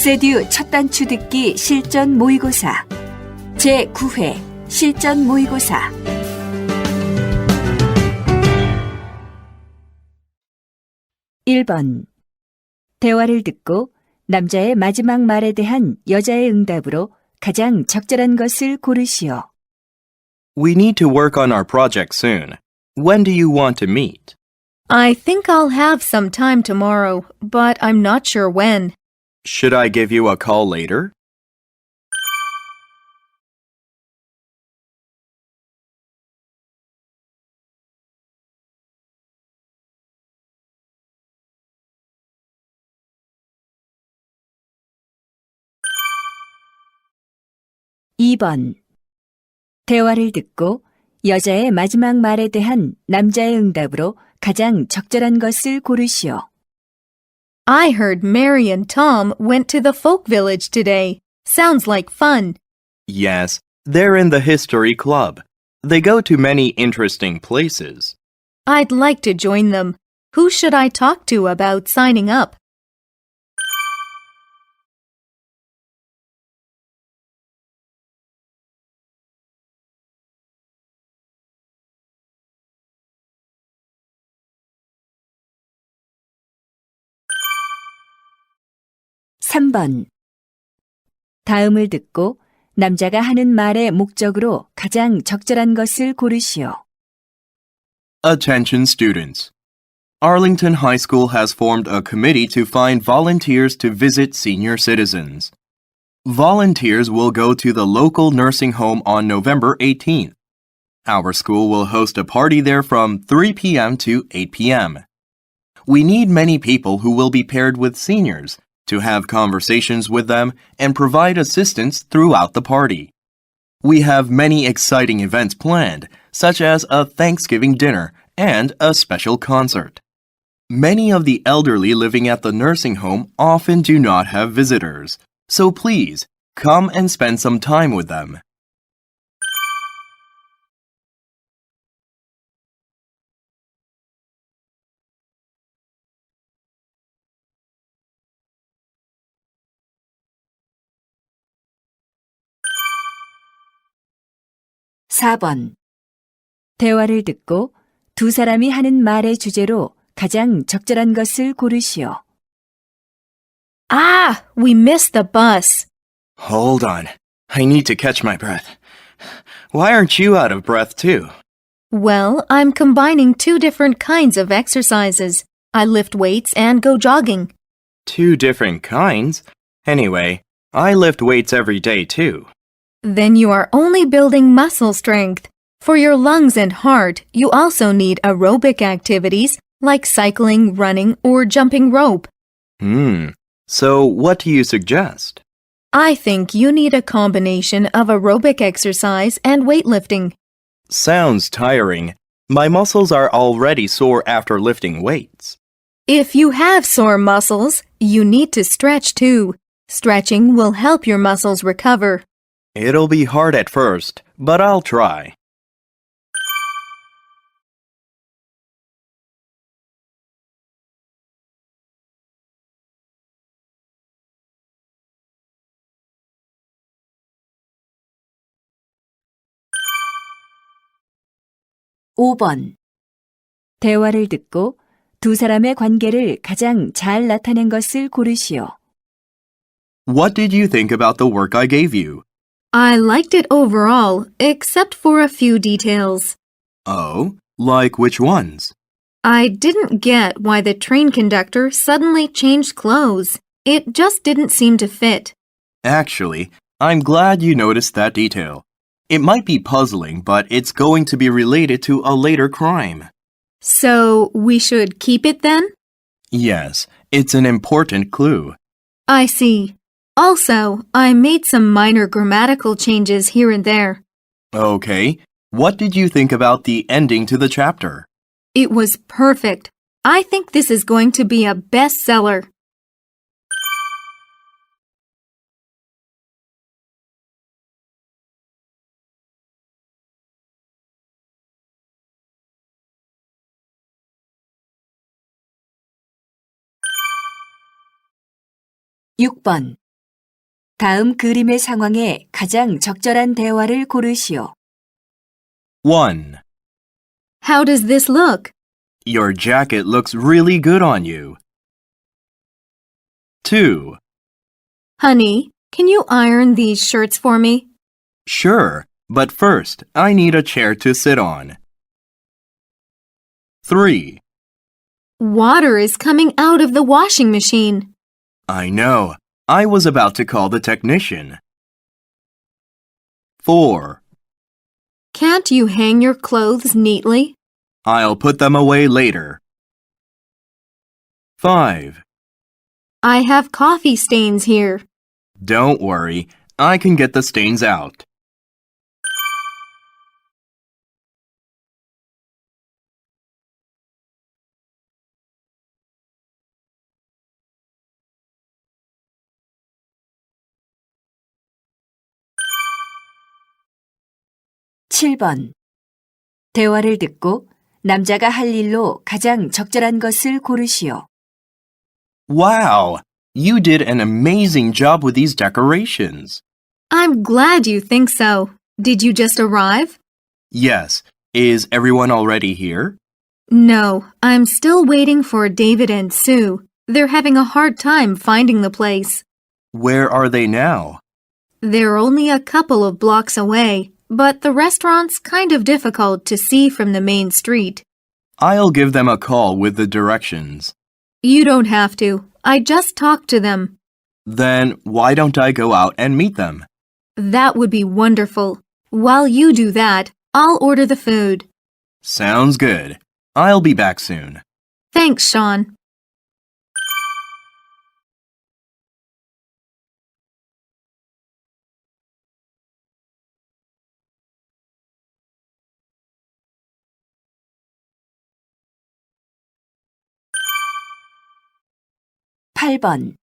세듀 첫 단추 듣기 실전 모의고사 제9회 실전 모의고사 1번 대화를 듣고 남자의 마지막 말에 대한 여자의 응답으로 가장 적절한 것을 고르시오. We need to work on our project soon. When do you want to meet? I think I'll have some time tomorrow, but I'm not sure when. Should I give you a call later? (2번) 대화를 듣고 여자의 마지막 말에 대한 남자의 응답으로 가장 적절한 것을 고르시오. I heard Mary and Tom went to the folk village today. Sounds like fun. Yes, they're in the history club. They go to many interesting places. I'd like to join them. Who should I talk to about signing up? (3번) 다음을 듣고 남자가 하는 말의 목적으로 가장 적절한 것을 고르시오. Attention students. Arlington High School has formed a committee to find volunteers to visit senior citizens. Volunteers will go to the local nursing home on November 18th. Our school will host a party there from 3 p.m. to 8 p.m. We need many people who will be paired with seniors to have conversations with them and provide assistance throughout the party. We have many exciting events planned, such as a Thanksgiving dinner and a special concert. Many of the elderly living at the nursing home often do not have visitors, so please come and spend some time with them. (4번) 대화를 듣고 두 사람이 하는 말의 주제로 가장 적절한 것을 고르시오. Ah, we missed the bus. Hold on. I need to catch my breath. Why aren't you out of breath too? Well, I'm combining two different kinds of exercises. I lift weights and go jogging. Two different kinds? Anyway, I lift weights every day too. Then you are only building muscle strength. For your lungs and heart, you also need aerobic activities like cycling, running, or jumping rope. So what do you suggest? I think you need a combination of aerobic exercise and weightlifting. Sounds tiring. My muscles are already sore after lifting weights. If you have sore muscles, you need to stretch too. Stretching will help your muscles recover. It'll be hard at first, but I'll try. (5번) 대화를 듣고 두 사람의 관계를 가장 잘 나타낸 것을 고르시오. What did you think about the work I gave you? I liked it overall, except for a few details. Oh, like which ones? I didn't get why the train conductor suddenly changed clothes. It just didn't seem to fit. Actually, I'm glad you noticed that detail. It might be puzzling, but it's going to be related to a later crime. So, we should keep it then? Yes, it's an important clue. I see. Also, I made some minor grammatical changes here and there. Okay, what did you think about the ending to the chapter? It was perfect. I think this is going to be a bestseller. (6번) 다음 그림의 상황에 가장 적절한 대화를 고르시오. 1. How does this look? Your jacket looks really good on you. 2. Honey, can you iron these shirts for me? Sure, but first, I need a chair to sit on. 3. Water is coming out of the washing machine. I know. I was about to call the technician. 4. Can't you hang your clothes neatly? I'll put them away later. 5. I have coffee stains here. Don't worry, I can get the stains out. (7번) 대화를 듣고 남자가 할 일로 가장 적절한 것을 고르시오. Wow, you did an amazing job with these decorations. I'm glad you think so. Did you just arrive? Yes, is everyone already here? No, I'm still waiting for David and Sue. They're having a hard time finding the place. Where are they now? They're only a couple of blocks away, but the restaurant's kind of difficult to see from the main street. I'll give them a call with the directions. You don't have to. I just talked to them. Then why don't I go out and meet them? That would be wonderful. While you do that, I'll order the food. Sounds good. I'll be back soon. Thanks, Sean. (8번)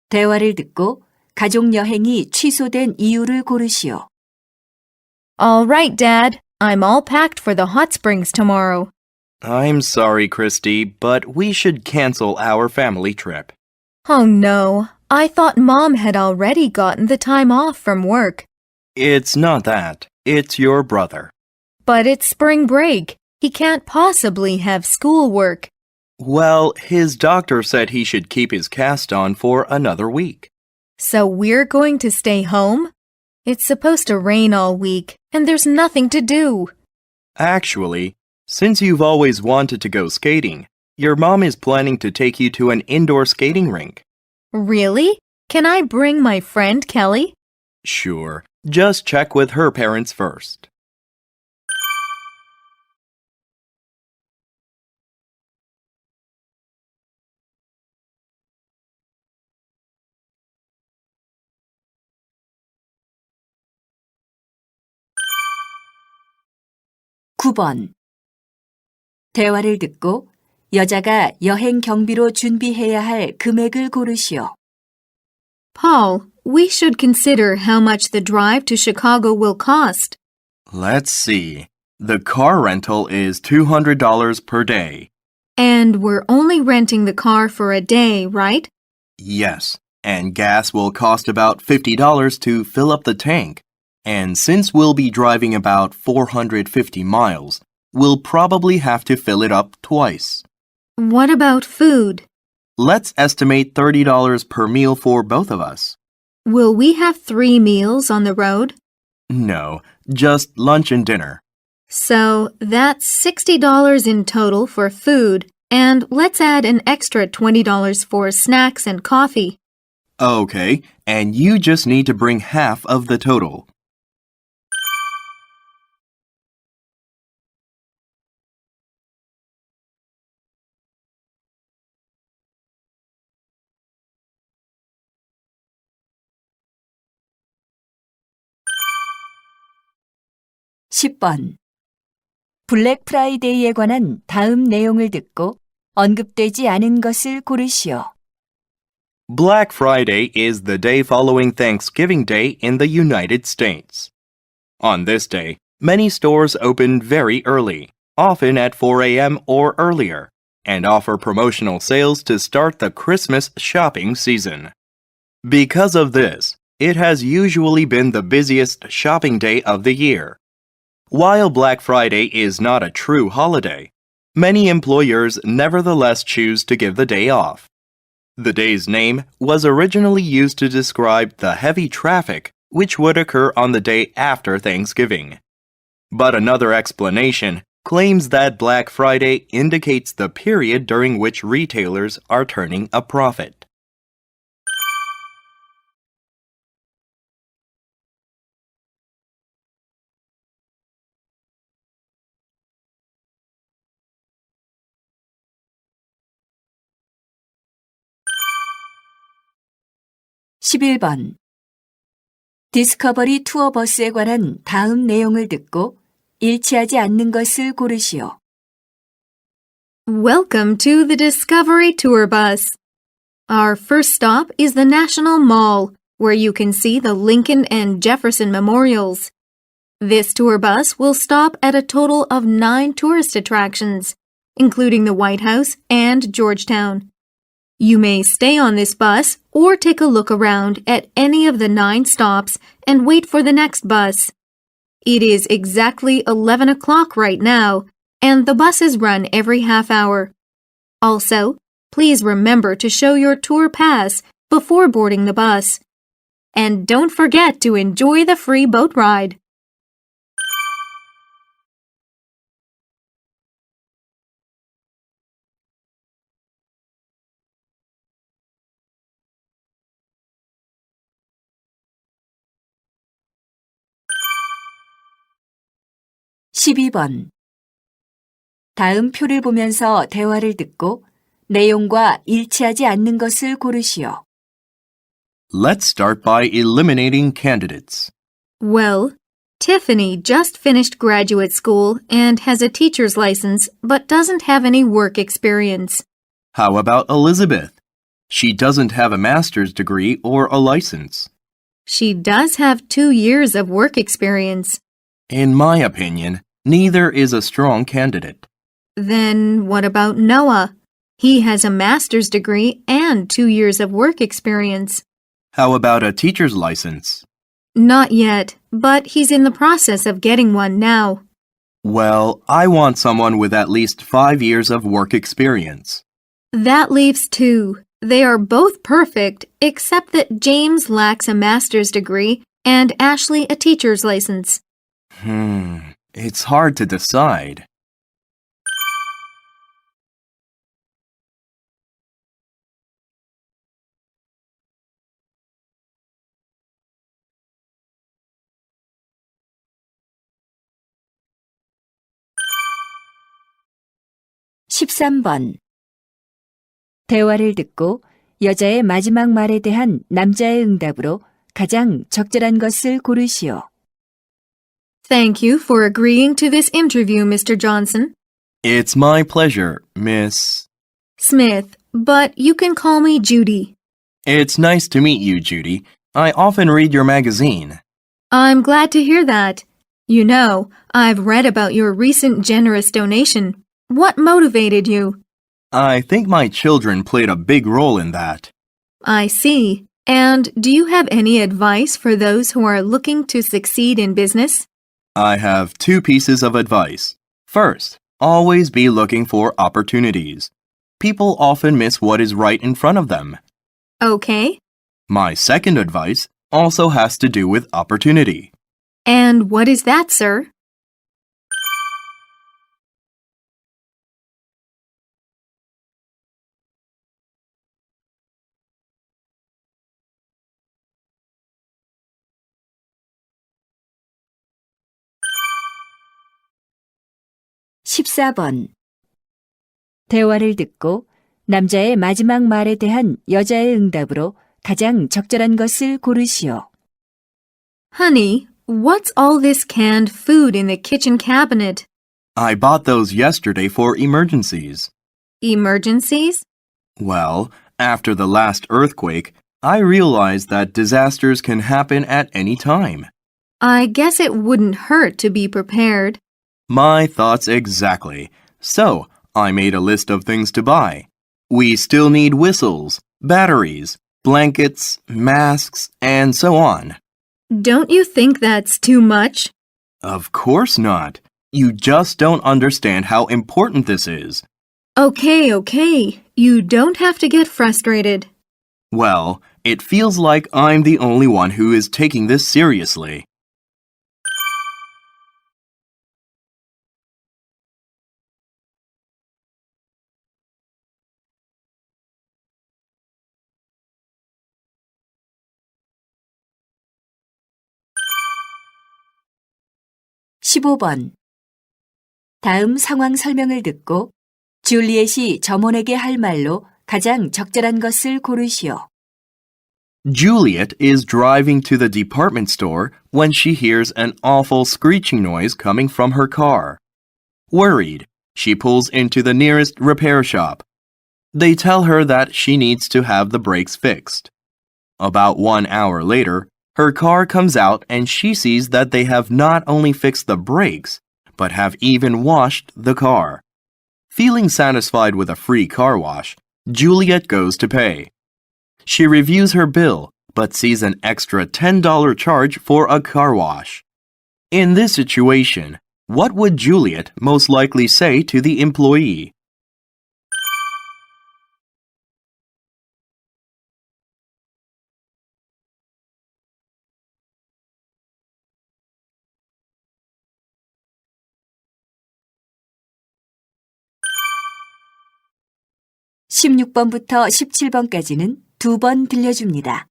대화를 듣고 가족 여행이 취소된 이유를 고르시오. All right, Dad. I'm all packed for the hot springs tomorrow. I'm sorry, Christy, but we should cancel our family trip. Oh no, I thought Mom had already gotten the time off from work. It's not that. It's your brother. But it's spring break. He can't possibly have schoolwork. Well, his doctor said he should keep his cast on for another week. So we're going to stay home? It's supposed to rain all week, and there's nothing to do. Actually, since you've always wanted to go skating, your mom is planning to take you to an indoor skating rink. Really? Can I bring my friend Kelly? Sure, just check with her parents first. (9번) 대화를 듣고 여자가 여행 경비로 준비해야 할 금액을 고르시오. Paul, we should consider how much the drive to Chicago will cost. Let's see. The car rental is $200 per day. And we're only renting the car for a day, right? Yes, and gas will cost about $50 to fill up the tank. And since we'll be driving about 450 miles, we'll probably have to fill it up twice. What about food? Let's estimate $30 per meal for both of us. Will we have 3 meals on the road? No, just lunch and dinner. So that's $60 in total for food, and let's add an extra $20 for snacks and coffee. Okay, and you just need to bring half of the total. (10번) 블랙 프라이데이에 관한 다음 내용을 듣고 언급되지 않은 것을 고르시오. Black Friday is the day following Thanksgiving Day in the United States. On this day, many stores open very early, often at 4 a.m. or earlier, and offer promotional sales to start the Christmas shopping season. Because of this, it has usually been the busiest shopping day of the year. While Black Friday is not a true holiday, many employers nevertheless choose to give the day off. The day's name was originally used to describe the heavy traffic which would occur on the day after Thanksgiving. But another explanation claims that Black Friday indicates the period during which retailers are turning a profit. (11번) 디스커버리 투어 버스에 관한 다음 내용을 듣고 일치하지 않는 것을 고르시오. Welcome to the Discovery Tour Bus. Our first stop is the National Mall, where you can see the Lincoln and Jefferson memorials. This tour bus will stop at a total of 9 tourist attractions, including the White House and Georgetown. You may stay on this bus or take a look around at any of the 9 stops and wait for the next bus. It is exactly 11 o'clock right now, and the buses run every half hour. Also, please remember to show your tour pass before boarding the bus. And don't forget to enjoy the free boat ride. (12번) 다음 표를 보면서 대화를 듣고 내용과 일치하지 않는 것을 고르시오. Let's start by eliminating candidates. Well, Tiffany just finished graduate school and has a teacher's license but doesn't have any work experience. How about Elizabeth? She doesn't have a master's degree or a license. She does have 2 years of work experience. In my opinion, neither is a strong candidate. Then what about Noah? He has a master's degree and 2 years of work experience. How about a teacher's license? Not yet, but he's in the process of getting one now. Well, I want someone with at least 5 years of work experience. That leaves 2. They are both perfect, except that James lacks a master's degree and Ashley a teacher's license. It's hard to decide. (13번) 대화를 듣고 여자의 마지막 말에 대한 남자의 응답으로 가장 적절한 것을 고르시오. Thank you for agreeing to this interview, Mr. Johnson. It's my pleasure, Miss. Smith, but you can call me Judy. It's nice to meet you, Judy. I often read your magazine. I'm glad to hear that. You know, I've read about your recent generous donation. What motivated you? I think my children played a big role in that. I see. And do you have any advice for those who are looking to succeed in business? I have 2 pieces of advice. First, always be looking for opportunities. People often miss what is right in front of them. Okay. My second advice also has to do with opportunity. And what is that, sir? (14번) 대화를 듣고 남자의 마지막 말에 대한 여자의 응답으로 가장 적절한 것을 고르시오. Honey, what's all this canned food in the kitchen cabinet? I bought those yesterday for emergencies. Emergencies? Well, after the last earthquake, I realized that disasters can happen at any time. I guess it wouldn't hurt to be prepared. My thoughts exactly. So, I made a list of things to buy. We still need whistles, batteries, blankets, masks, and so on. Don't you think that's too much? Of course not. You just don't understand how important this is. Okay. You don't have to get frustrated. Well, it feels like I'm the only one who is taking this seriously. (15번) 다음 상황 설명을 듣고 줄리엣이 점원에게 할 말로 가장 적절한 것을 고르시오. Juliet is driving to the department store when she hears an awful screeching noise coming from her car. Worried, she pulls into the nearest repair shop. They tell her that she needs to have the brakes fixed. About 1 hour later, her car comes out and she sees that they have not only fixed the brakes, but have even washed the car. Feeling satisfied with a free car wash, Juliet goes to pay. She reviews her bill, but sees an extra $10 charge for a car wash. In this situation, what would Juliet most likely say to the employee? (16번부터 17번까지는 2번 들려줍니다.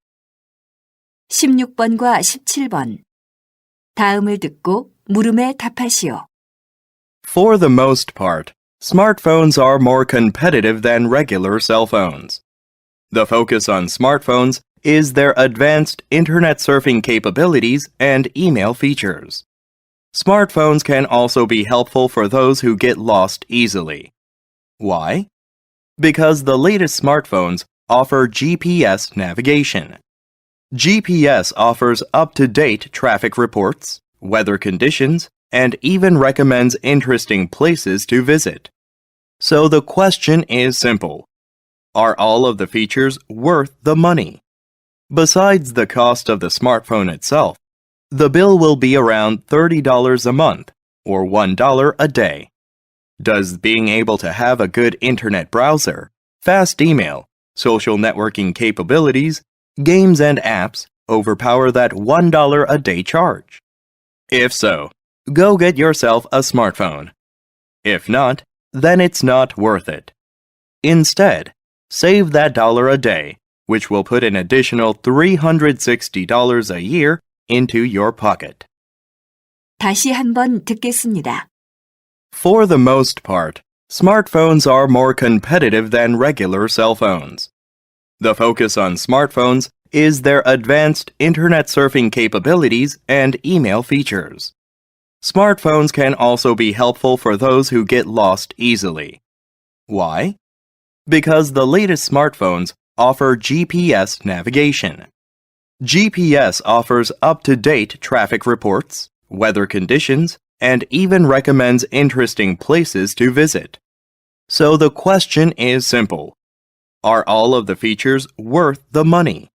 16번과 17번. 다음을 듣고 물음에 답하시오. For the most part, smartphones are more competitive than regular cell phones. The focus on smartphones is their advanced internet surfing capabilities and email features. Smartphones can also be helpful for those who get lost easily. Why? Because the latest smartphones offer GPS navigation. GPS offers up-to-date traffic reports, weather conditions, and even recommends interesting places to visit. So the question is simple. Are all of the features worth the money? Besides the cost of the smartphone itself, the bill will be around $30 a month, or $1 a day. Does being able to have a good internet browser, fast email, social networking capabilities, games and apps overpower that $1 a day charge? If so, go get yourself a smartphone. If not, then it's not worth it. Instead, save that dollar a day, which will put an additional $360 a year into your pocket. 다시 한번 듣겠습니다. For the most part, smartphones are more competitive than regular cell phones. The focus on smartphones is their advanced internet surfing capabilities and email features. Smartphones can also be helpful for those who get lost easily. Why? Because the latest smartphones offer GPS navigation. GPS offers up-to-date traffic reports, weather conditions, and even recommends interesting places to visit. So the question is simple. Are all of the features worth the money?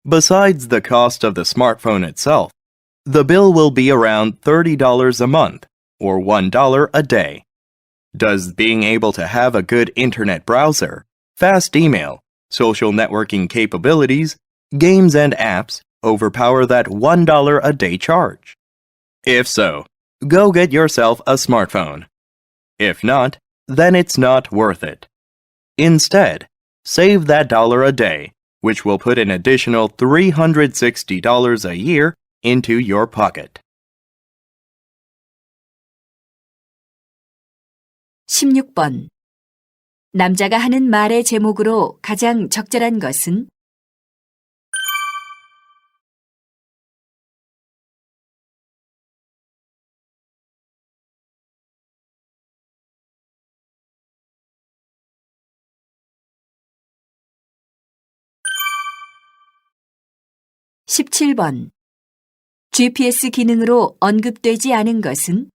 Besides the cost of the smartphone itself, the bill will be around $30 a month, or $1 a day. Does being able to have a good internet browser, fast email, social networking capabilities, games and apps overpower that $1 a day charge? If so, go get yourself a smartphone. If not, then it's not worth it. Instead, save that dollar a day, which will put an additional $360 a year into your pocket. 16번. 남자가 하는 말의 제목으로 가장 적절한 것은? (17번) GPS 기능으로 언급되지 않은 것은?